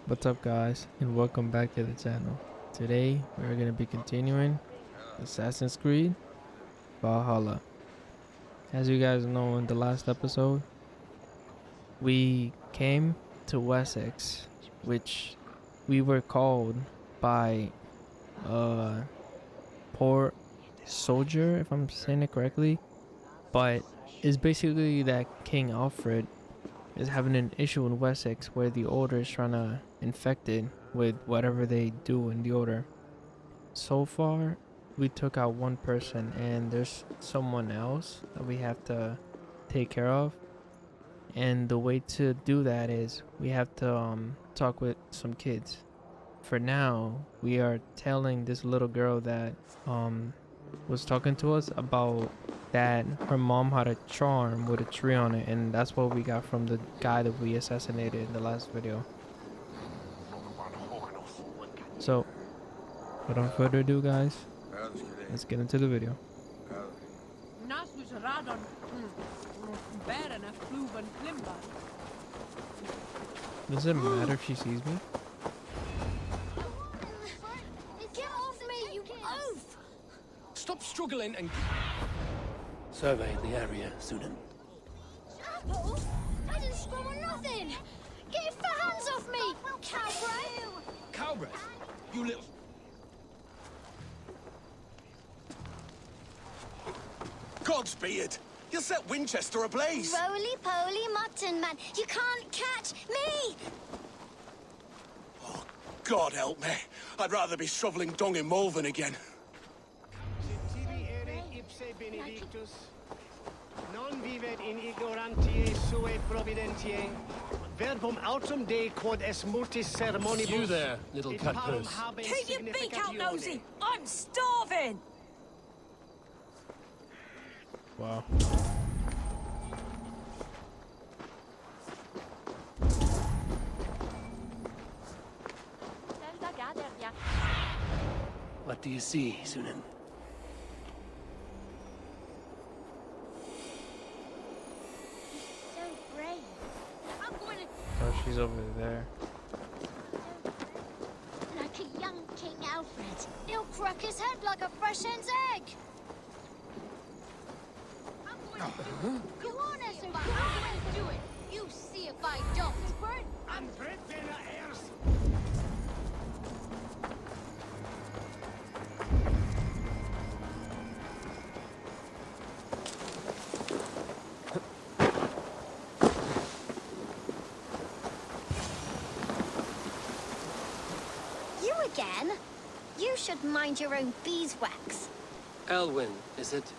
What's up guys, and welcome back to the channel. Today we're going to be continuing Assassin's Creed Valhalla. As you guys know, in the last episode we came to Wessex, which we were called by a poor soldier, if I'm saying it correctly, but it's basically that King Alfred is having an issue in Wessex where the Order is trying to infect it with whatever they do in the Order. So far, we took out one person and there's someone else that we have to take care of. And the way to do that is we have to talk with some kids. For now, we are telling this little girl that was talking to us about that her mom had a charm with a tree on it, and that's what we got from the guy that we assassinated in the last video. So without further ado guys, let's get into the video. Does it matter if she sees me? Get off me, you oaf! Stop struggling and survey the area, student. Apple? I didn't scream or nothing! Get your hands off me, cowbray! Cowbreath, you little... Godspeed! You'll set Winchester ablaze! Roly-poly mutton man, you can't catch me! Oh, God help me. I'd rather be shoveling dung in Malvern again. Non vivet in ignorantiae sue providentiae, verbum autum Dei quod est multis sermonibus. You there, little cut purse. Keep your beak out, nosy! I'm starving! Wow. What do you see, student? So brave. I'm going to... Oh, she's over there. Like a young King Alfred. He'll crack his head like a fresh hen's egg. Go on, Esser, I'm going to do it. You see if I don't. You again? You should mind your own beeswax. Elwyn, is it?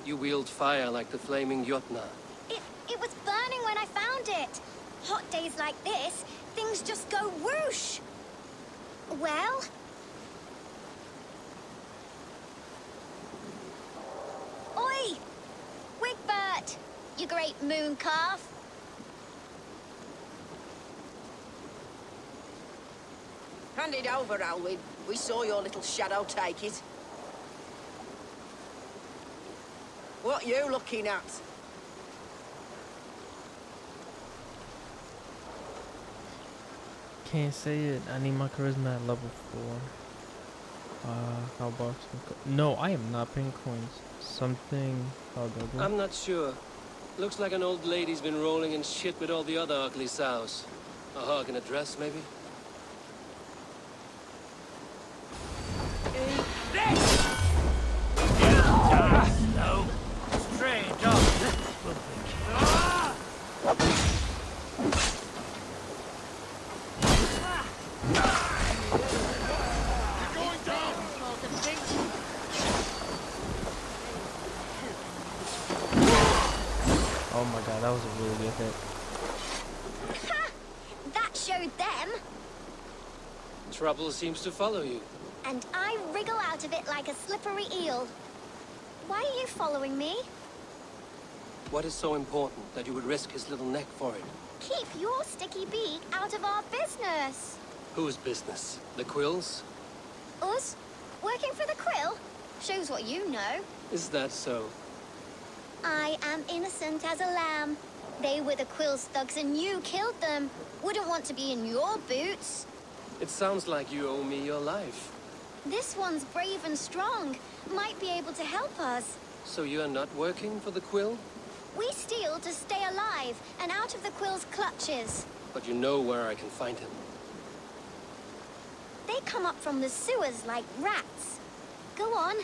You wield fire like the flaming Jotna. It was burning when I found it. Hot days like this, things just go whoosh. Well? Oi! Wigbert! You great moon calf. Hand it over, Alwyn. We saw your little shadow take it. What you looking at? Can't say it. I need my charisma at level 4. How about no, I am not paying coins. Something double. I'm not sure. Looks like an old lady's been rolling in shit with all the other ugly sows. A hug and a dress, maybe? Oh my god, that was a really good hit. Ha! That showed them. Trouble seems to follow you. And I wriggle out of it like a slippery eel. Why are you following me? What is so important that you would risk his little neck for it? Keep your sticky beak out of our business. Whose business? The Quills? Us? Working for the Quill? Shows what you know. Is that so? I am innocent as a lamb. They were the Quill's thugs and you killed them. Wouldn't want to be in your boots. It sounds like you owe me your life. This one's brave and strong. Might be able to help us. So you're not working for the Quill? We steal to stay alive and out of the Quill's clutches. But you know where I can find him. They come up from the sewers like rats. Go on,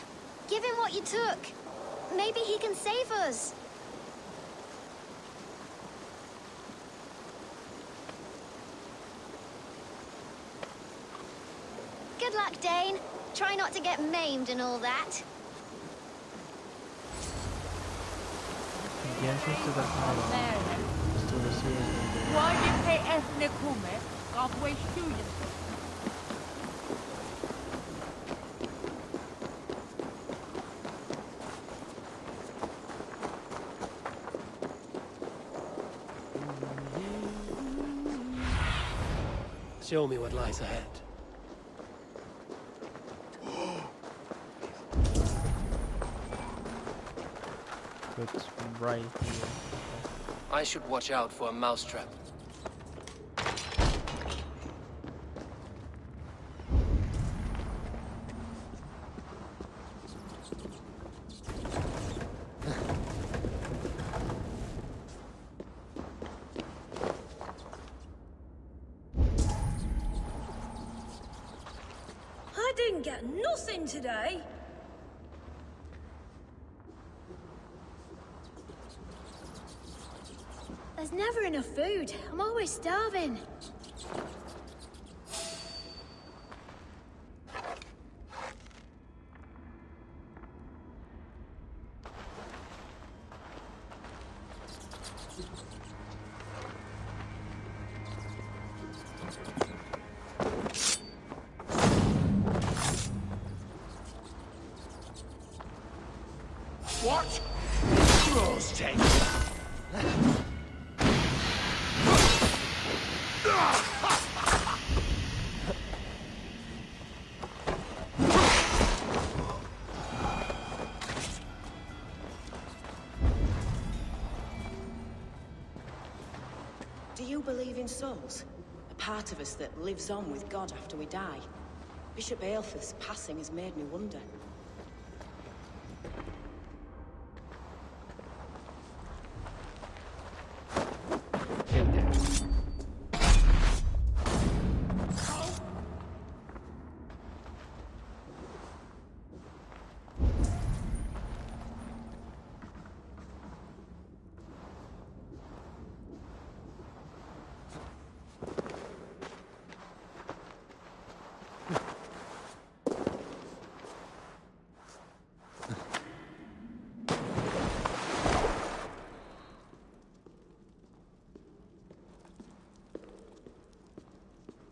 give him what you took. Maybe he can save us. Good luck, Dane. Try not to get maimed and all that. The entrance to the highway is to the sewers. Why you pay ethnic kume? God waste students. Show me what lies ahead. It's right here. I should watch out for a mousetrap. I didn't get nothing today. There's never enough food. I'm always starving. What? Rose take. Do you believe in souls? A part of us that lives on with God after we die? Bishop Aelfirth's passing has made me wonder. Get there.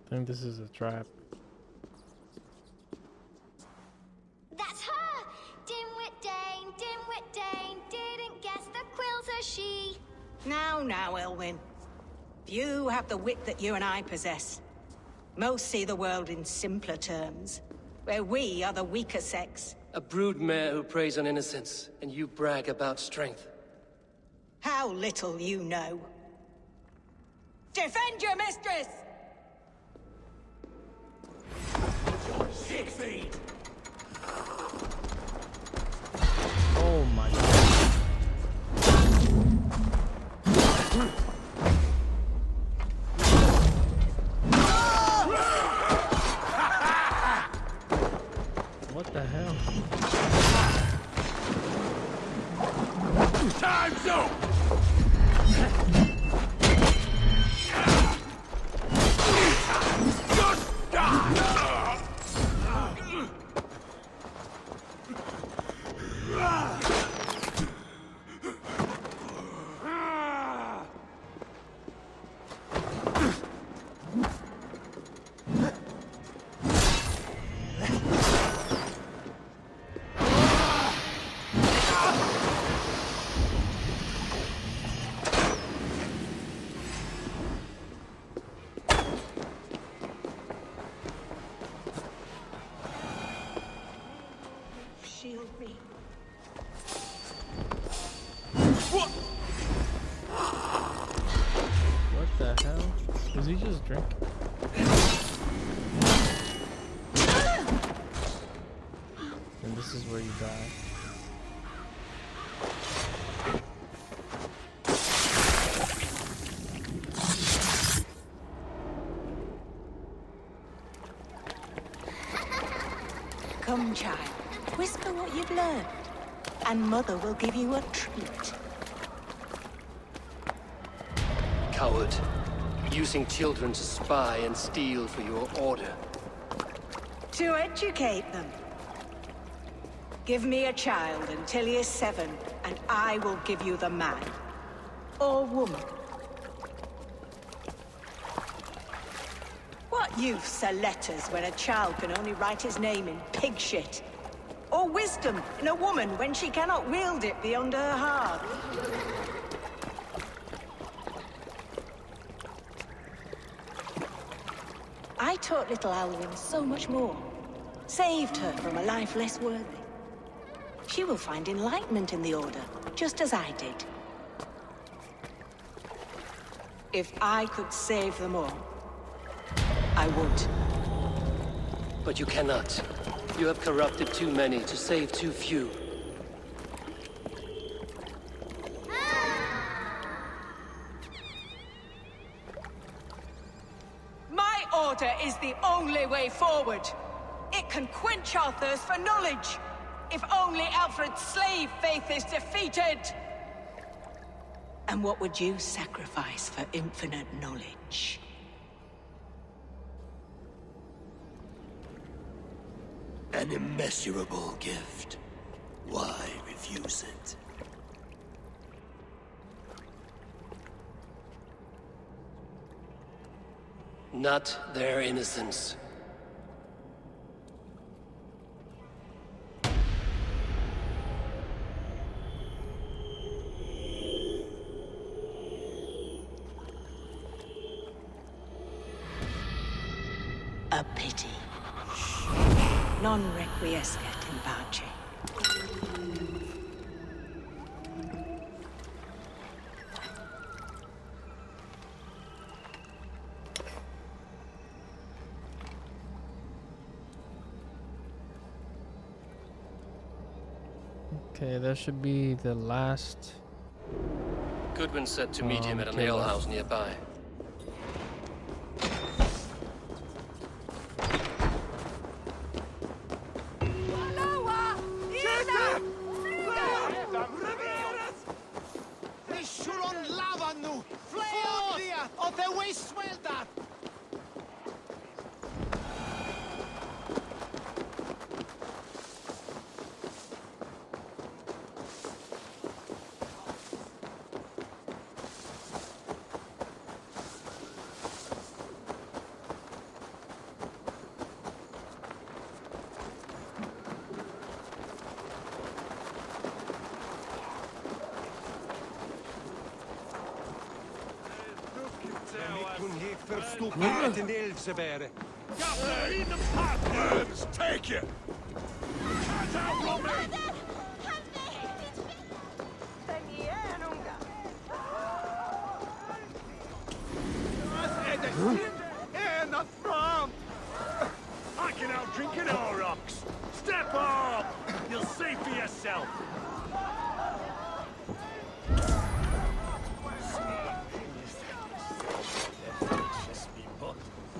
I think this is a trap. That's her! Dimwit Dane, didn't guess the Quill's a she. Now, Elwyn. You have the wit that you and I possess. Most see the world in simpler terms, where we are the weaker sex. A broodmare who preys on innocence, and you brag about strength. How little you know. Defend your mistress! Siegfried! Oh my god. What the hell? Time's up! Just die! drink. And this is where you die. Come, child. Whisper what you've learned, and Mother will give you a treat. Coward. Using children to spy and steal for your order. To educate them. Give me a child until he is 7, and I will give you the man. Or woman. What use are letters when a child can only write his name in pig shit? Or wisdom in a woman when she cannot wield it beyond her heart? I taught little Alwyn so much more. Saved her from a life less worthy. She will find enlightenment in the Order, just as I did. If I could save them all, I would. But you cannot. You have corrupted too many to save too few. My order is the only way forward. It can quench our thirst for knowledge. If only Alfred's slave faith is defeated. And what would you sacrifice for infinite knowledge? An immeasurable gift. Why refuse it? Not their innocence. A pity. Non requiescat in pace. Okay, that should be the last. Goodwin said to meet him at an okay, alehouse nearby. Worms, take you! Cut out from me! Not from! I can out drink an rocks. Step up! You'll see for yourself.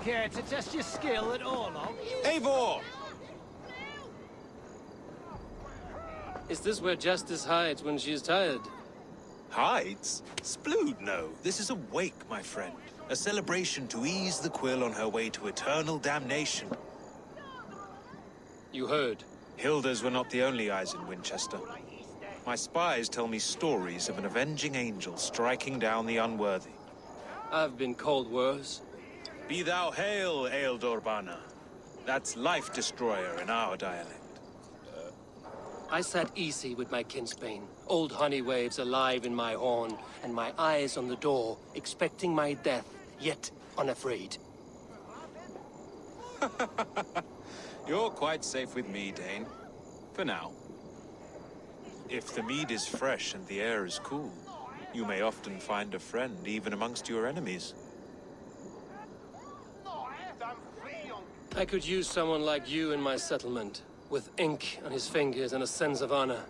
Care to test your skill at Orlog? Eivor! Is this where Justice hides when she's tired? Hides? Splood, no. This is a wake, my friend. A celebration to ease the quill on her way to eternal damnation. You heard. Hilda's were not the only eyes in Winchester. My spies tell me stories of an avenging angel striking down the unworthy. I've been called worse. Be thou hail, Eildor Bana. That's life destroyer in our dialect. I sat easy with my kinsbane, old honey waves alive in my horn, and my eyes on the door, expecting my death, yet unafraid. You're quite safe with me, Dane. For now. If the mead is fresh and the air is cool, you may often find a friend even amongst your enemies. I could use someone like you in my settlement, with ink on his fingers and a sense of honor.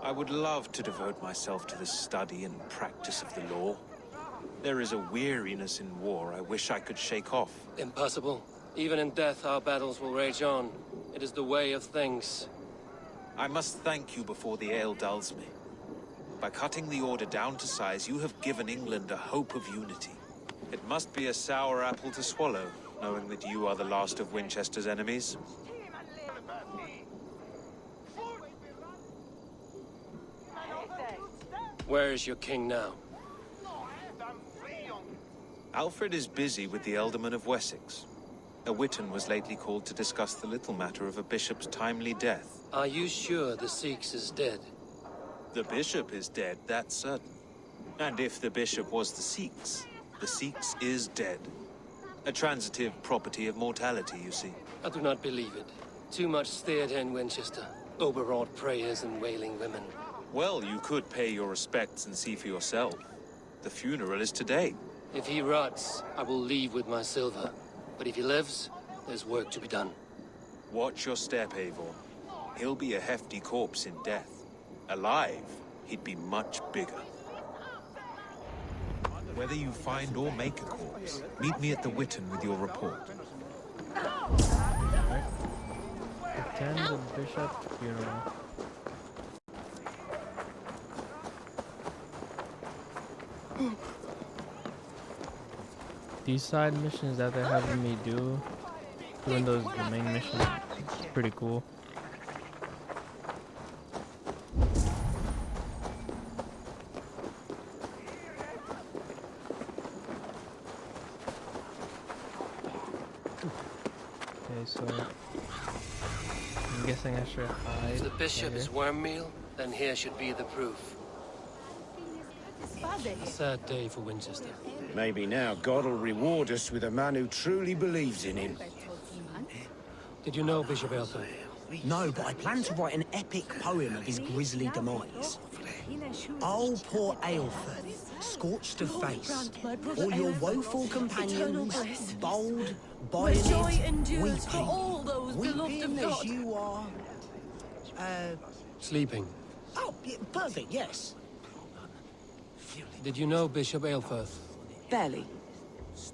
I would love to devote myself to the study and practice of the law. There is a weariness in war I wish I could shake off. Impossible. Even in death, our battles will rage on. It is the way of things. I must thank you before the ale dulls me. By cutting the Order down to size, you have given England a hope of unity. It must be a sour apple to swallow, knowing that you are the last of Winchester's enemies. Where is your king now? Alfred is busy with the Ealdorman of Wessex. A Witan was lately called to discuss the little matter of a bishop's timely death. Are you sure the Sikhs is dead? The bishop is dead, that's certain. And if the bishop was the Sikhs is dead. A transitive property of mortality, you see. I do not believe it. Too much theatre in Winchester. Overwrought prayers and wailing women. Well, you could pay your respects and see for yourself. The funeral is today. If he rots, I will leave with my silver. But if he lives, there's work to be done. Watch your step, Eivor. He'll be a hefty corpse in death. Alive, he'd be much bigger. Whether you find or make a corpse, meet me at the Witan with your report. Attend the bishop's funeral. These side missions that they're having me do, doing the main missions, it's pretty cool. Okay, so I'm guessing I should hide. If the bishop is worm meal, then here should be the proof. A sad day for Winchester. Maybe now God will reward us with a man who truly believes in him. Did you know Bishop Aelfir? No, but I plan to write an epic poem of his grisly demise. Oh, poor Aelfir, scorched of face. All your woeful companions, bold, violent, weeping as you are. Sleeping. Oh, yeah, perfect, yes. Did you know Bishop Aelfir? Barely.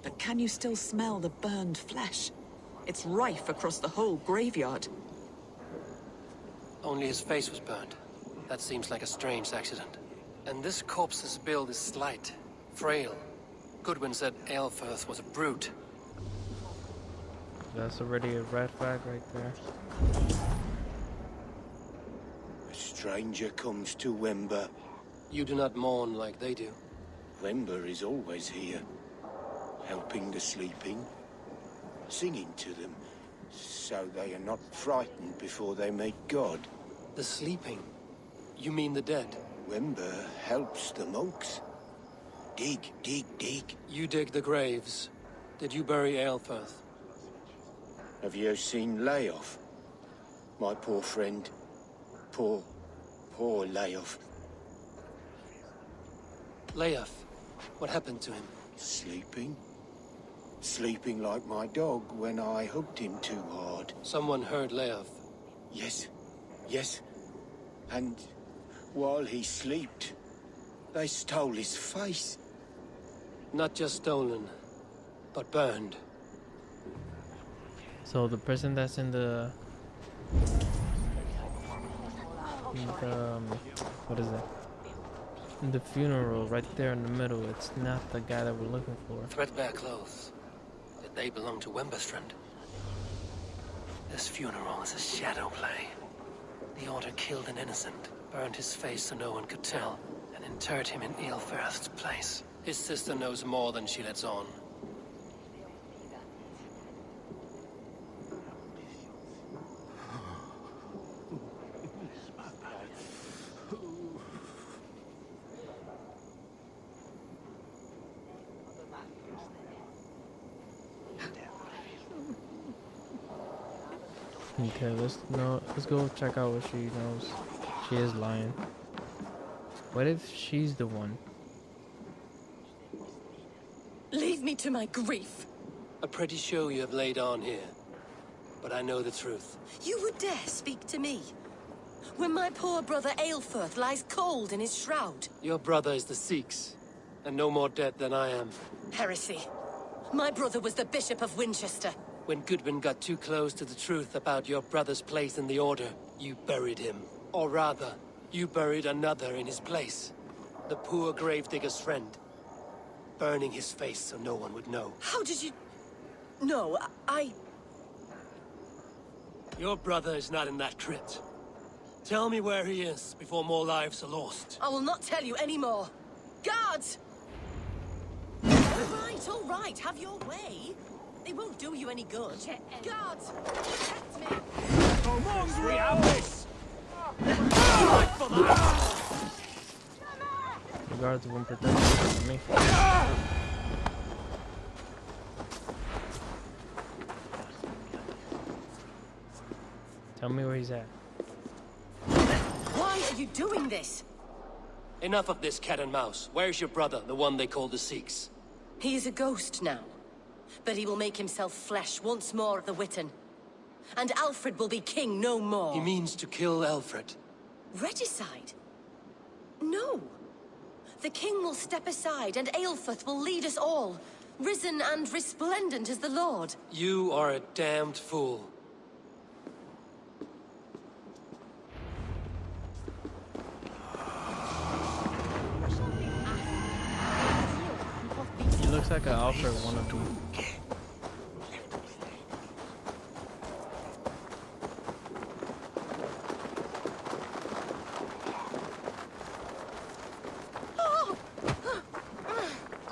But can you still smell the burned flesh? It's rife across the whole graveyard. Only his face was burned. That seems like a strange accident. And this corpse's build is slight, frail. Goodwin said Aelfir was a brute. That's already a red flag right there. A stranger comes to Wember. You do not mourn like they do. Wember is always here, helping the sleeping, singing to them, so they are not frightened before they meet God. The sleeping? You mean the dead? Wember helps the monks. Dig, dig, dig. You dig the graves. Did you bury Aelfir? Have you seen Layoff? My poor friend. Poor Layoff. Leof, what happened to him? Sleeping. Sleeping like my dog when I hooked him too hard. Someone heard Leof. Yes. And while he slept, they stole his face. Not just stolen, but burned. So the person that's in the what is that? In the funeral, right there in the middle, it's not the guy that we're looking for. Threadbare clothes. Did they belong to Wemberstrand? This funeral is a shadow play. The Order killed an innocent, burned his face so no one could tell, and interred him in Aelfirth's place. His sister knows more than she lets on. Okay, let's go check out what she knows. She is lying. What if she's the one? Leave me to my grief. A pretty show you have laid on here. But I know the truth. You would dare speak to me? When my poor brother Eilfir lies cold in his shroud. Your brother is the Sikhs, and no more dead than I am. Heresy. My brother was the Bishop of Winchester. When Goodwin got too close to the truth about your brother's place in the Order, you buried him. Or rather, you buried another in his place. The poor gravedigger's friend. Burning his face so no one would know. How did you... No, I... Your brother is not in that crypt. Tell me where he is before more lives are lost. I will not tell you anymore. Guards! All right, have your way. They won't do you any good. Guards! Protect me! Come on, we have this! The guards won't protect you from me. Tell me where he's at. Why are you doing this? Enough of this cat and mouse. Where's your brother, the one they call the Sikhs? He is a ghost now. But he will make himself flesh once more at the Witten. And Alfred will be king no more. He means to kill Alfred. Regicide? No. The king will step aside and Eilfir will lead us all. Risen and resplendent as the Lord. You are a damned fool. He looks like an Alfred wannabe.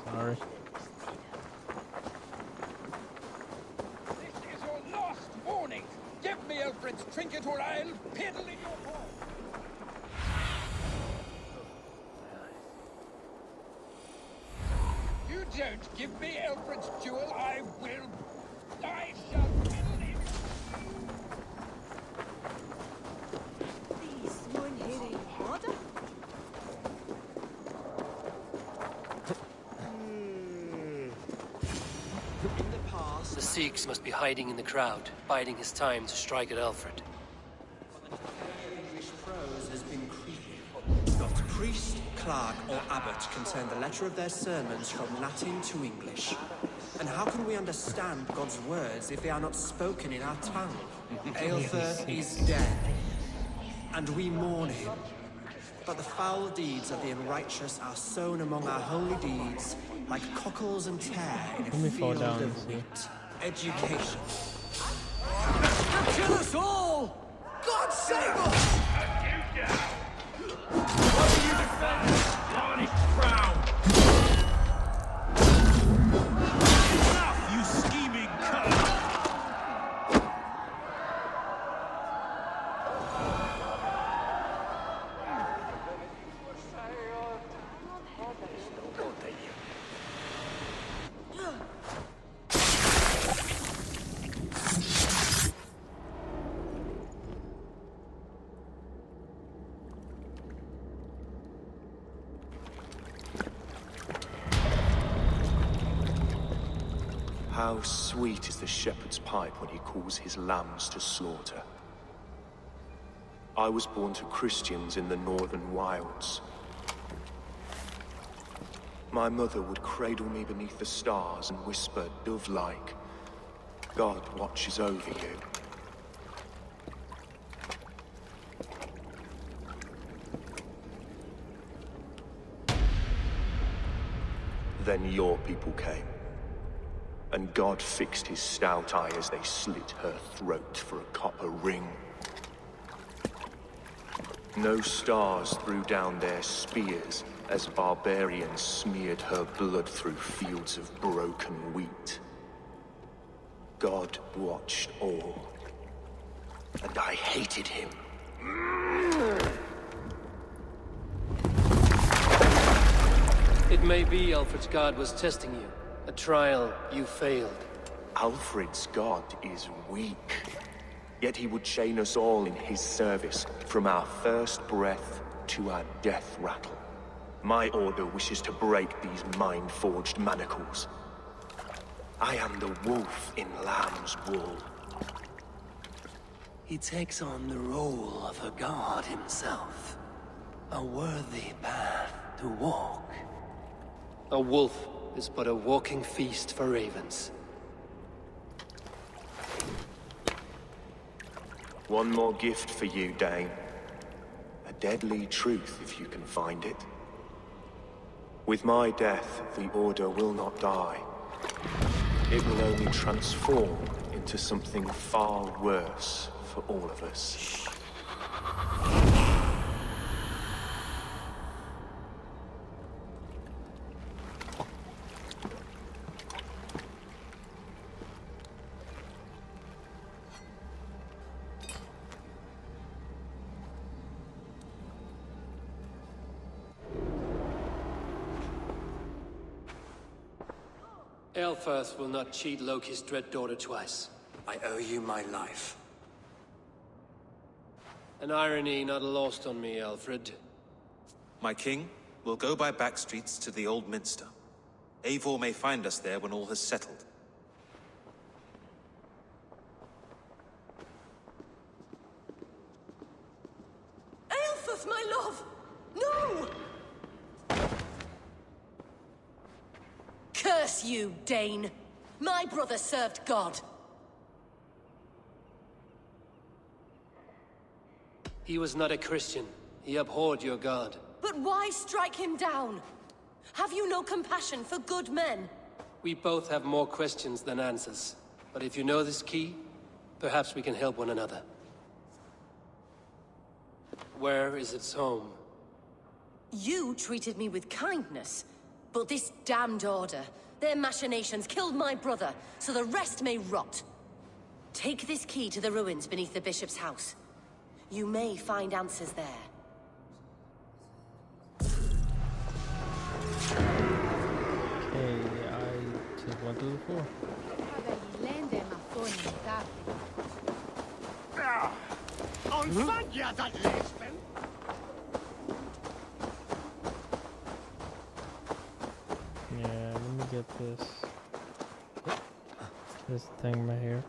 Sorry. This is your last warning. Give me Alfred's trinket or I'll piddle in your paw. You don't give me Alfred's jewel, I shall piddle it. The Sikhs must be hiding in the crowd, biding his time to strike at Alfred. English prose has been creeping. Not priest, clerk, or abbot can turn the letter of their sermons from Latin to English. And how can we understand God's words if they are not spoken in our tongue? Eilfir is dead, and we mourn him. But the foul deeds of the unrighteous are sown among our holy deeds, like cockles and tare in a field of wheat. Education. Kill us all! God save us! What do you defend this tarnished crown? Enough, you scheming cur! How sweet is the shepherd's pipe when he calls his lambs to slaughter. I was born to Christians in the northern wilds. My mother would cradle me beneath the stars and whisper, dove-like, God watches over you. Then your people came. And God fixed his stout eye as they slit her throat for a copper ring. No stars threw down their spears as barbarians smeared her blood through fields of broken wheat. God watched all, and I hated him. It may be Alfred's god was testing you. A trial you failed. Alfred's god is weak. Yet he would chain us all in his service, from our first breath to our death rattle. My order wishes to break these mind-forged manacles. I am the wolf in lamb's wool. He takes on the role of a god himself. A worthy path to walk. A wolf is but a walking feast for ravens. One more gift for you, Dane. A deadly truth, if you can find it. With my death, the Order will not die. It will only transform into something far worse for all of us. Eilfirth will not cheat Loki's dread daughter twice. I owe you my life. An irony not lost on me, Alfred. My king, we'll go by back streets to the Old Minster. Eivor may find us there when all has settled. Eilfirth, my love! No! Curse you, Dane! My brother served God. He was not a Christian. He abhorred your god. But why strike him down? Have you no compassion for good men? We both have more questions than answers. But if you know this key, perhaps we can help one another. Where is its home? You treated me with kindness, but this damned Order, their machinations killed my brother, so the rest may rot. Take this key to the ruins beneath the bishop's house. You may find answers there. Okay, I just went through the floor. Yeah, let me get this thing right here.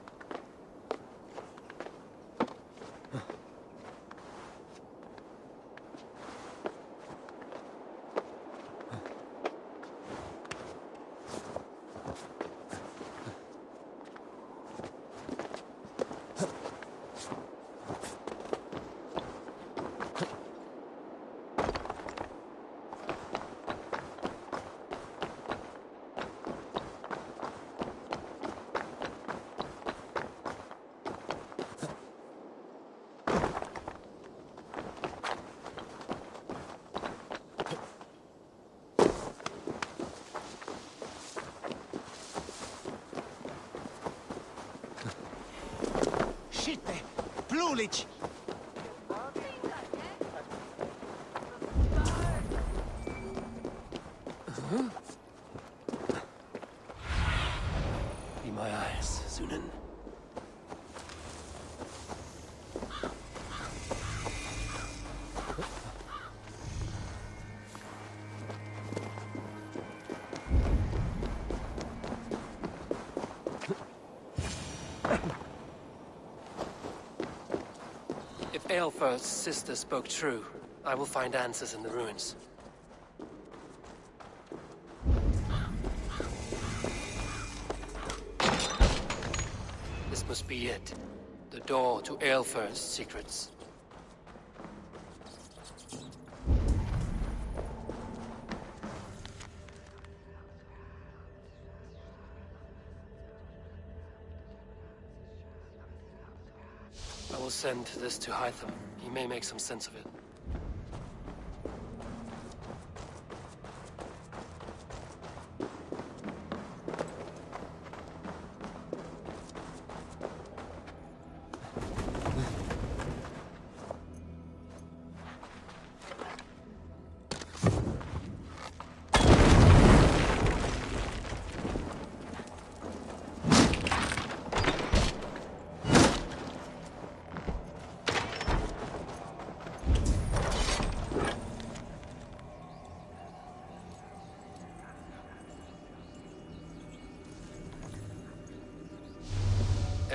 Plulich! Be my eyes, Sunan. If Eilfirth's sister spoke true, I will find answers in the ruins. This must be it. The door to Eilfirth's secrets. I will send this to Hytham. He may make some sense of it.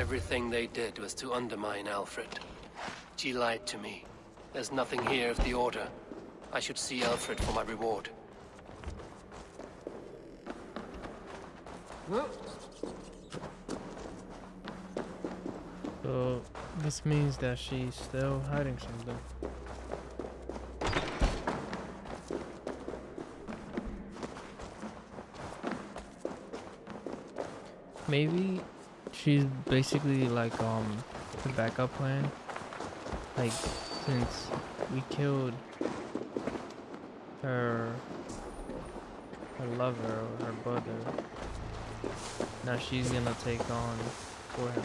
Everything they did was to undermine Alfred. She lied to me. There's nothing here of the Order. I should see Alfred for my reward. So, this means that she's still hiding something. Maybe she's basically like the backup plan. Like, since we killed her lover or her brother, now she's gonna take on for him.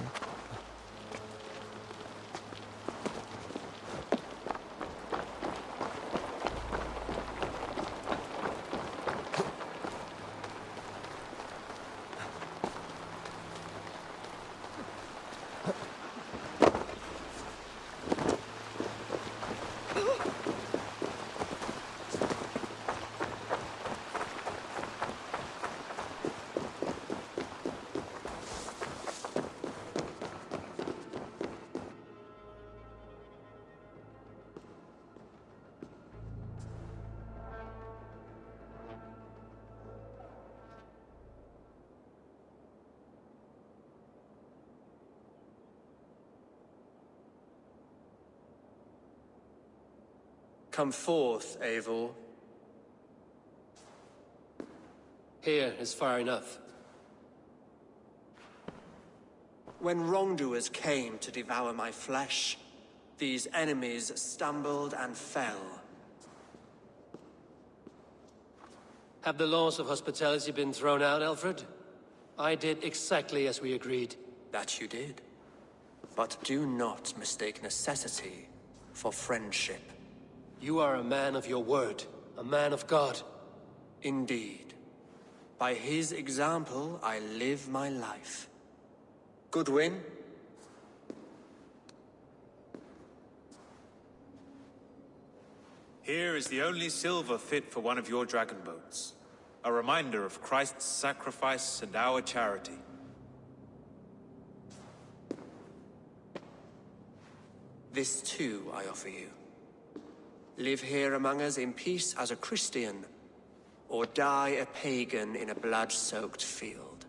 Come forth, Eivor. Here is far enough. When wrongdoers came to devour my flesh, these enemies stumbled and fell. Have the laws of hospitality been thrown out, Alfred? I did exactly as we agreed. That you did. But do not mistake necessity for friendship. You are a man of your word, a man of God. Indeed. By his example, I live my life. Goodwin? Here is the only silver fit for one of your dragon boats. A reminder of Christ's sacrifice and our charity. This too I offer you. Live here among us in peace as a Christian, or die a pagan in a blood-soaked field.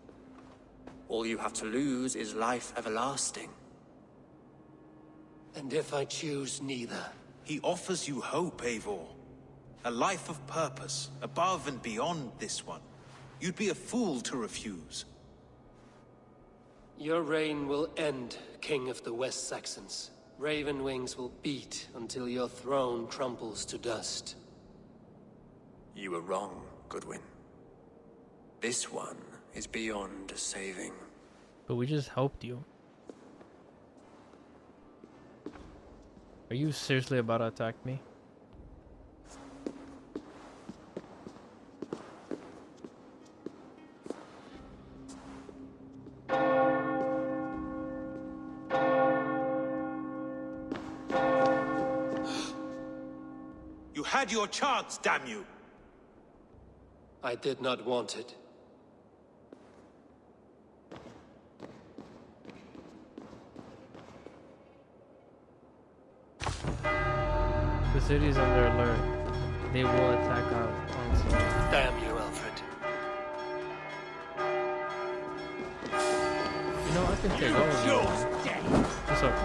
All you have to lose is life everlasting. And if I choose neither? He offers you hope, Eivor. A life of purpose, above and beyond this one. You'd be a fool to refuse. Your reign will end, King of the West Saxons. Raven wings will beat until your throne crumbles to dust. You were wrong, Goodwin. This one is beyond saving. But we just helped you. Are you seriously about to attack me? You had your chance, damn you! I did not want it. The city is under alert. They will attack our council. Damn you, Alfred. You know, I can take over you. What's up?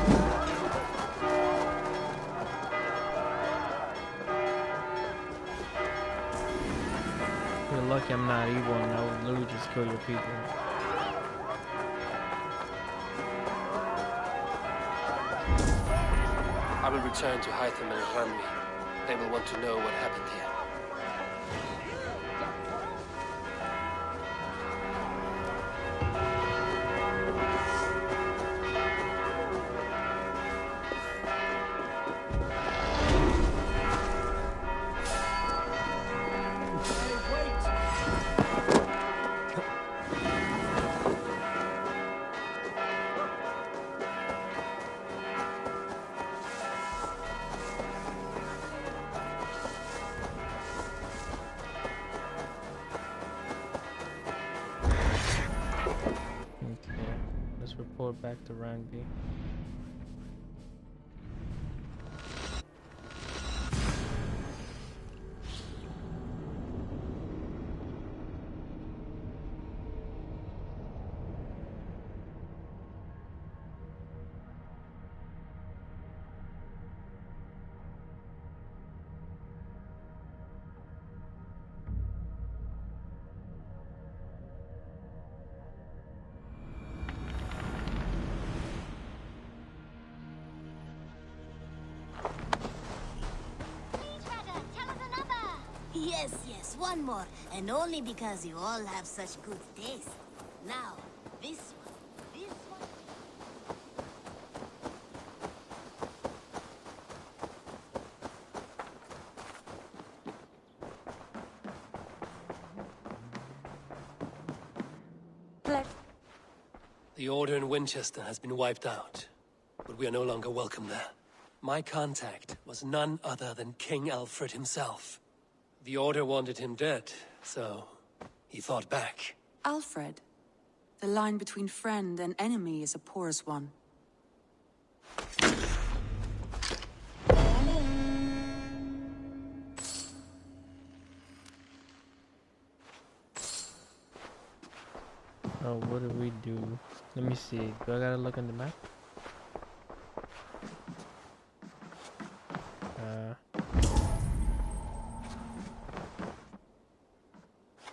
You're lucky I'm not evil and I would literally just kill your people. I will return to Hytham and Ranmi. They will want to know what happened here. teleport back to Ranby. Yes, one more. And only because you all have such good taste. Now, this one. The Order in Winchester has been wiped out, but we are no longer welcome there. My contact was none other than King Alfred himself. The Order wanted him dead, so he fought back. Alfred, the line between friend and enemy is a porous one. Oh, what do we do? Let me see. Do I gotta look on the map?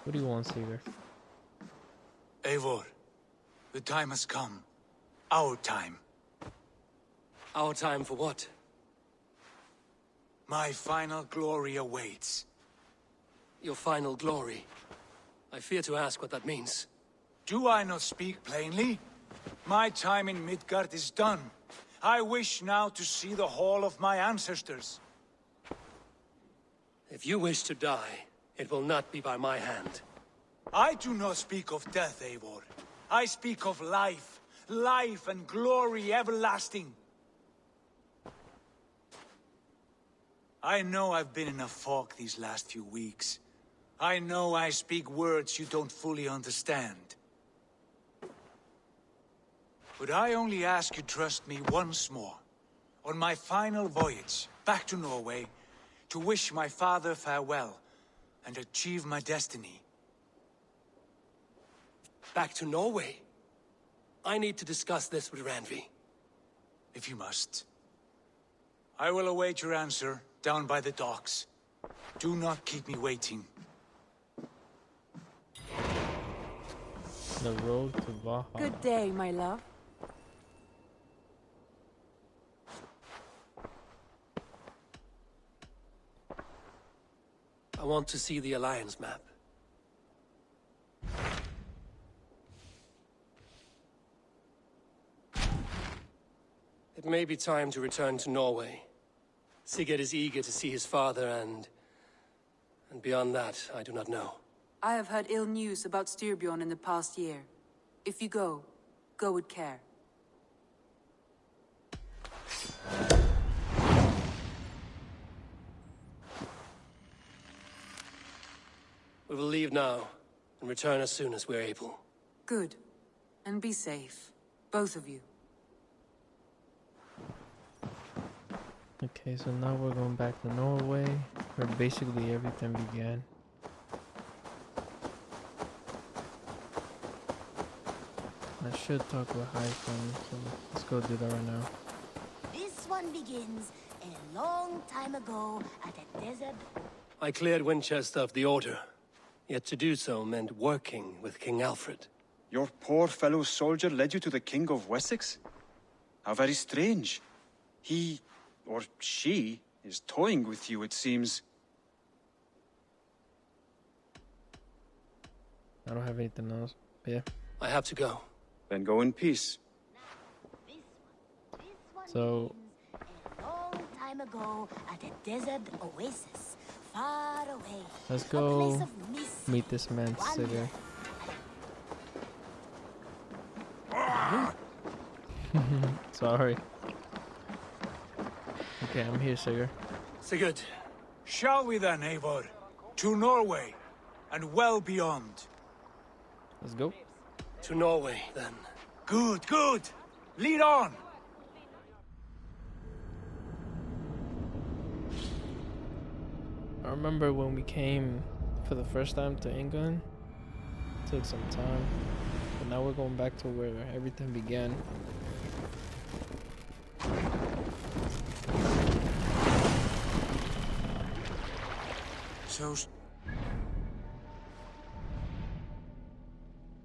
What do you want, Seeger? Eivor, the time has come. Our time. Our time for what? My final glory awaits. Your final glory? I fear to ask what that means. Do I not speak plainly? My time in Midgard is done. I wish now to see the hall of my ancestors. If you wish to die, it will not be by my hand. I do not speak of death, Eivor. I speak of life. Life and glory everlasting. I know I've been in a fog these last few weeks. I know I speak words you don't fully understand. But I only ask you trust me once more. On my final voyage, back to Norway, to wish my father farewell, and achieve my destiny. Back to Norway? I need to discuss this with Randvi. If you must. I will await your answer down by the docks. Do not keep me waiting. The road to Valhalla. Good day, my love. I want to see the Alliance map. It may be time to return to Norway. Sigurd is eager to see his father and beyond that, I do not know. I have heard ill news about Styrbjorn in the past year. If you go with care. We will leave now, and return as soon as we're able. Good. And be safe. Both of you. Okay, so now we're going back to Norway, where basically everything began. I should talk with Hypham, so let's go do that right now. This one begins a long time ago at a desert. I cleared Winchester of the Order. Yet to do so meant working with King Alfred. Your poor fellow soldier led you to the King of Wessex? How very strange. He, or she, is toying with you, it seems. I don't have anything else. But yeah. I have to go. Then go in peace. So... A long time ago at a desert oasis. Far away. Let's go meet this man, Sigurd. Sorry. Okay, I'm here, Sigurd. Sigurd. Shall we then, Eivor? To Norway, and well beyond. Let's go. To Norway, then. Good, good. Lead on! I remember when we came for the first time to England. Took some time, but now we're going back to where everything began. So...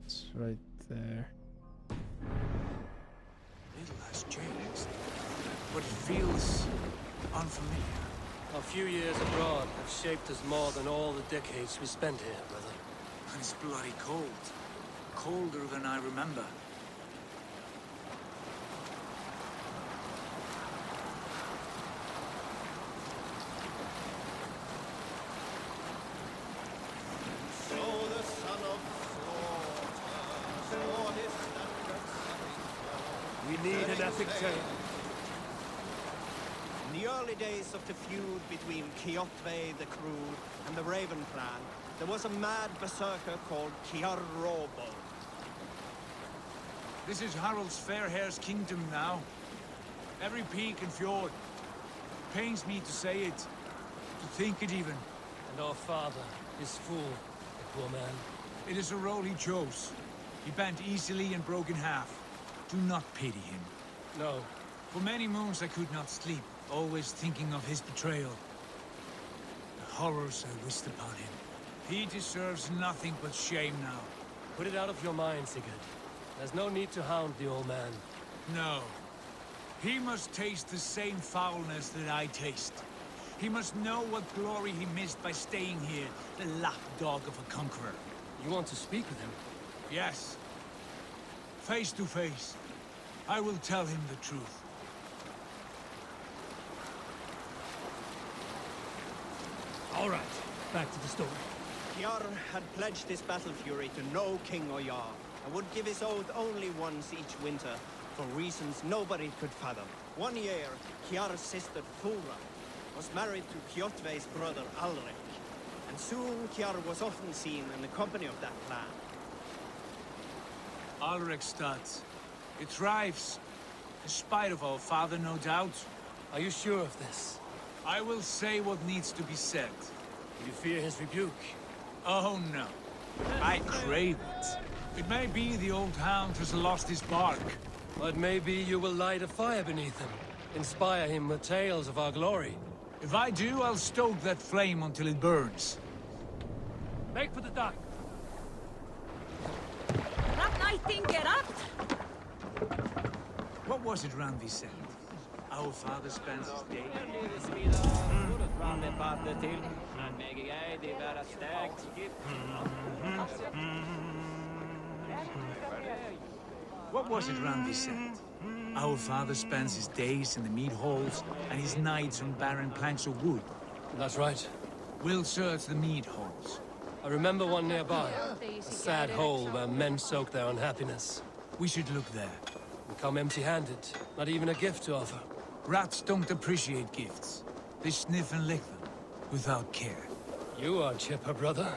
It's right there. Little has changed, but it feels unfamiliar. A few years abroad have shaped us more than all the decades we spent here, brother. And it's bloody cold. Colder than I remember. We need an epic tale. In the early days of the feud between Kjotve the Crew and the Raven clan, there was a mad berserker called Kjarrobo. This is Harald's Fairhair's kingdom now. Every peak and fjord. Pains me to say it, to think it even. And our father is fool, the poor man. It is a role he chose. He bent easily and broke in half. Do not pity him. No. For many moons I could not sleep, always thinking of his betrayal. The horrors I wished upon him. He deserves nothing but shame now. Put it out of your mind, Sigurd. There's no need to hound the old man. No. He must taste the same foulness that I taste. He must know what glory he missed by staying here, the lapdog of a conqueror. You want to speak with him? Yes. Face to face. I will tell him the truth. All right, back to the story. Kjarr had pledged his battle fury to no king or jarl, and would give his oath only once each winter, for reasons nobody could fathom. One year, Kjarr's sister Thora was married to Kjotve's brother Alrik, and soon Kjarr was often seen in the company of that clan. Alrekstad. It thrives. In spite of our father, no doubt. Are you sure of this? I will say what needs to be said. You fear his rebuke? Oh no. I crave it. It may be the old hound has lost his bark. But maybe you will light a fire beneath him. Inspire him with tales of our glory. If I do, I'll stoke that flame until it burns. Make for the dock. Get up! What was it Randvi said? Our father spends his day... What was it Randvi said? Our father spends his days in the mead halls and his nights on barren planks of wood. That's right. We'll search the mead halls. I remember one nearby. A sad hole where men soak their unhappiness. We should look there. We come empty-handed. Not even a gift to offer. Rats don't appreciate gifts. They sniff and lick them, without care. You are chipper, brother.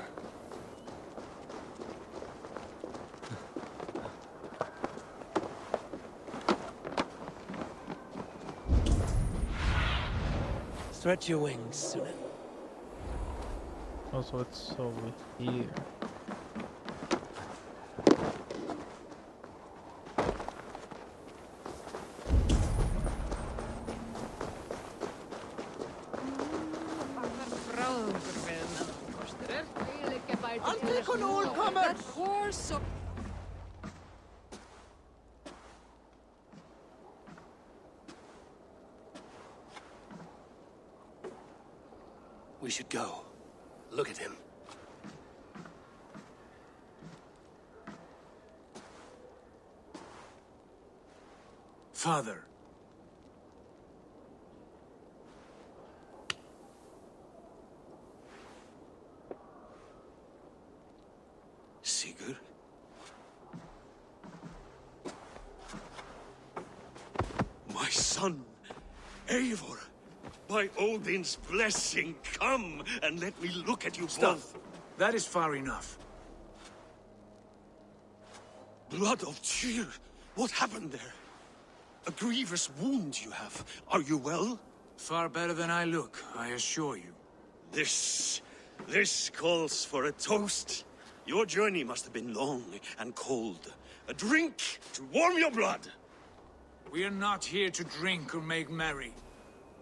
Stretch your wings, Sunan. Also, it's over here. We should go. Look at him. Father. Sigurd? My son, Eivor. By Odin's blessing, come and let me look at you both. That is far enough. Blood of Tyr. What happened there? A grievous wound you have. Are you well? Far better than I look, I assure you. This calls for a toast. Your journey must have been long and cold. A drink to warm your blood. We are not here to drink or make merry.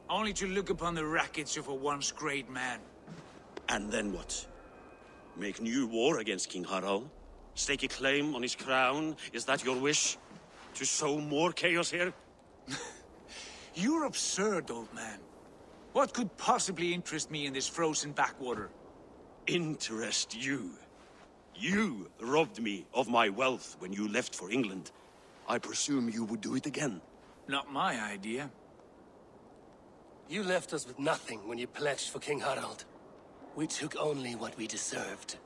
Only to look upon the wreckage of a once great man. And then what? Make new war against King Harald? Stake a claim on his crown? Is that your wish? To sow more chaos here? You're absurd, old man. What could possibly interest me in this frozen backwater? Interest you? You robbed me of my wealth when you left for England. I presume you would do it again. Not my idea. You left us with nothing when you pledged for King Harald. We took only what we deserved.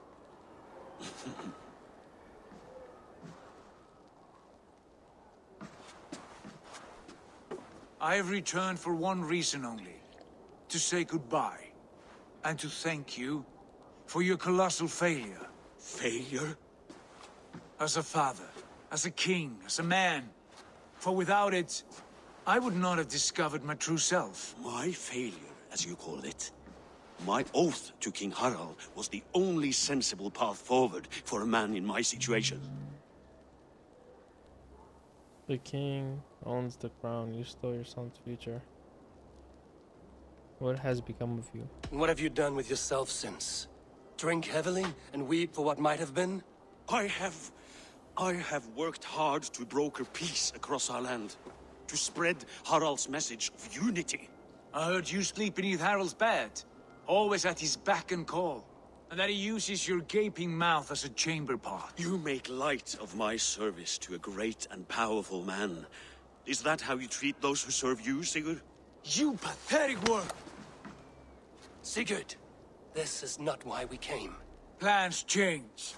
I have returned for one reason only. To say goodbye. And to thank you for your colossal failure. Failure? As a father, as a king, as a man. For without it, I would not have discovered my true self. My failure, as you call it. My oath to King Harald was the only sensible path forward for a man in my situation. The king owns the crown. You stole your son's future. What has become of you? What have you done with yourself since? Drink heavily and weep for what might have been? I have worked hard to broker peace across our land. To spread Harald's message of unity. I heard you sleep beneath Harald's bed. Always at his beck and call. And that he uses your gaping mouth as a chamber pot. You make light of my service to a great and powerful man. Is that how you treat those who serve you, Sigurd? You pathetic worm! Sigurd, this is not why we came. Plans change.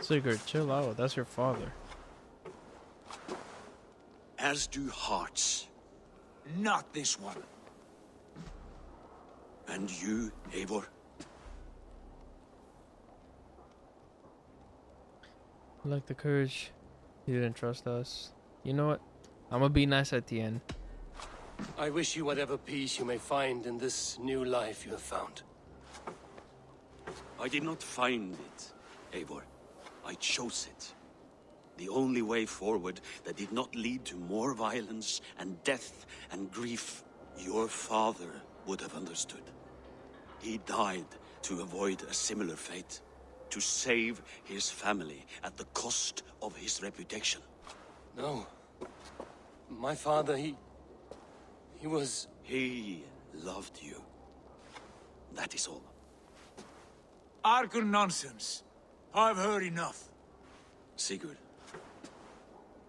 Sigurd, chill out. That's your father. As do hearts. Not this one. And you, Eivor? I like the courage. You didn't trust us. You know what? I'm gonna be nice at the end. I wish you whatever peace you may find in this new life you have found. I did not find it, Eivor. I chose it. The only way forward that did not lead to more violence and death and grief. Your father would have understood. He died to avoid a similar fate. To save his family at the cost of his reputation. No. My father, he was... He loved you. That is all. Argon nonsense. I've heard enough. Sigurd,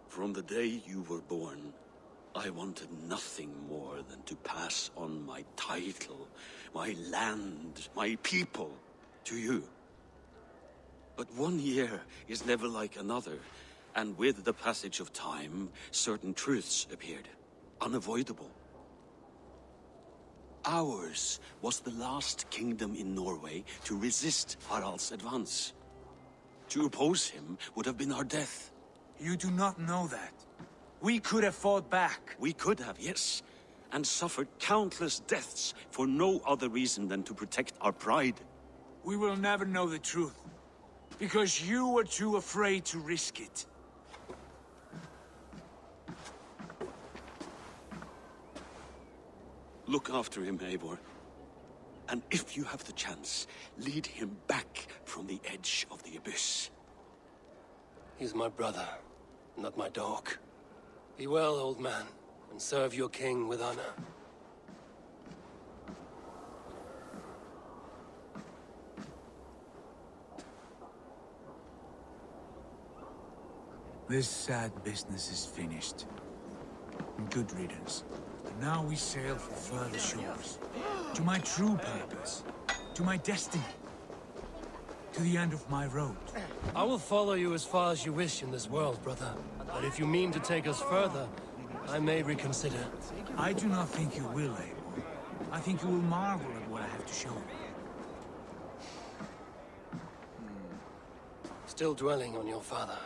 from the day you were born, I wanted nothing more than to pass on my title, my land, my people, to you. But 1 year is never like another, and with the passage of time, certain truths appeared, unavoidable. Ours was the last kingdom in Norway to resist Harald's advance. To oppose him would have been our death. You do not know that. We could have fought back. We could have, yes, and suffered countless deaths for no other reason than to protect our pride. We will never know the truth, because you were too afraid to risk it. Look after him, Eivor. And if you have the chance, lead him back from the edge of the abyss. He's my brother, not my dog. Be well, old man, and serve your king with honor. This sad business is finished. Good riddance. And now we sail for further shores. To my true purpose. To my destiny. To the end of my road. I will follow you as far as you wish in this world, brother. But if you mean to take us further, I may reconsider. I do not think you will, Eivor. I think you will marvel at what I have to show you. Still dwelling on your father.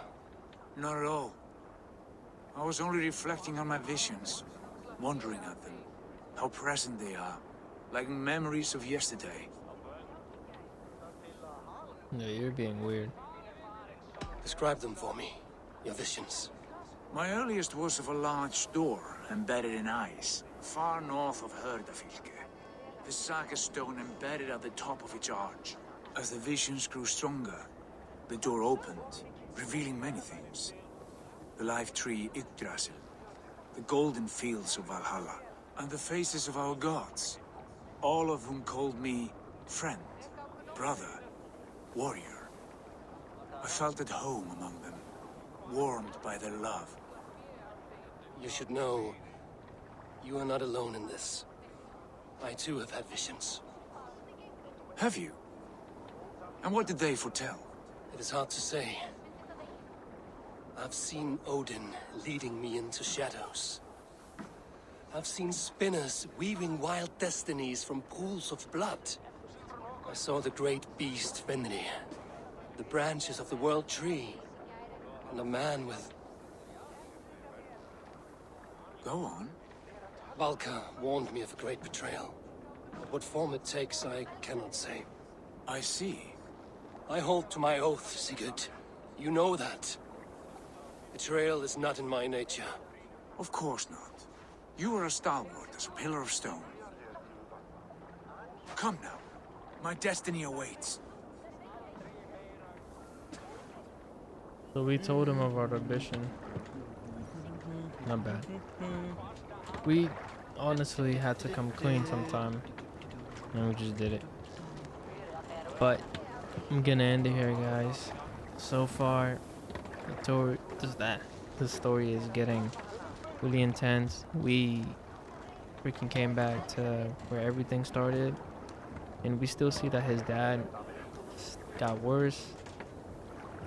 Not at all. I was only reflecting on my visions, wondering at them, how present they are, like memories of yesterday. No, you're being weird. Describe them for me, your visions. My earliest was of a large door embedded in ice, far north of Herdafylke. The saga stone embedded at the top of its arch. As the visions grew stronger, the door opened, revealing many things. The life tree Yggdrasil, the golden fields of Valhalla, and the faces of our gods, all of whom called me friend, brother, warrior. I felt at home among them, warmed by their love. You should know, you are not alone in this. I too have had visions. Have you? And what did they foretell? It is hard to say. I've seen Odin leading me into shadows. I've seen spinners weaving wild destinies from pools of blood. I saw the great beast Fenrir, the branches of the world tree, and a man with... Go on. Valka warned me of a great betrayal. But what form it takes, I cannot say. I see. I hold to my oath, Sigurd. You know that. Betrayal is not in my nature. Of course not. You are a stalwart as a pillar of stone. Come now. My destiny awaits. So we told him of our ambition. Not bad. We honestly had to come clean sometime, and we just did it. But I'm gonna end it here, guys. So far, the story is getting really intense. We freaking came back to where everything started, and we still see that his dad got worse.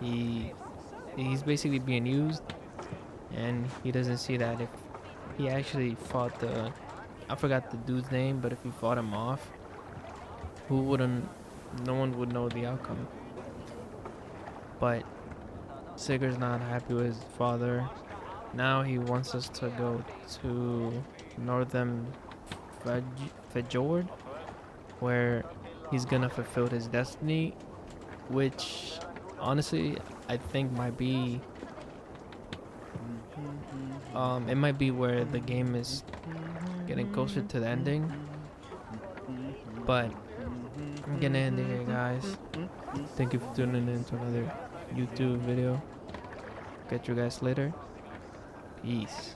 He's basically being used, and he doesn't see that if he actually fought I forgot the dude's name, but if he fought him off, no one would know the outcome. But Sigurd's not happy with his father. Now he wants us to go to Northern Fjord, where he's gonna fulfill his destiny, which honestly I think might be it might be where the game is getting closer to the ending. But I'm gonna end it here, guys. Thank you for tuning in to another YouTube video. Catch you guys later. Peace.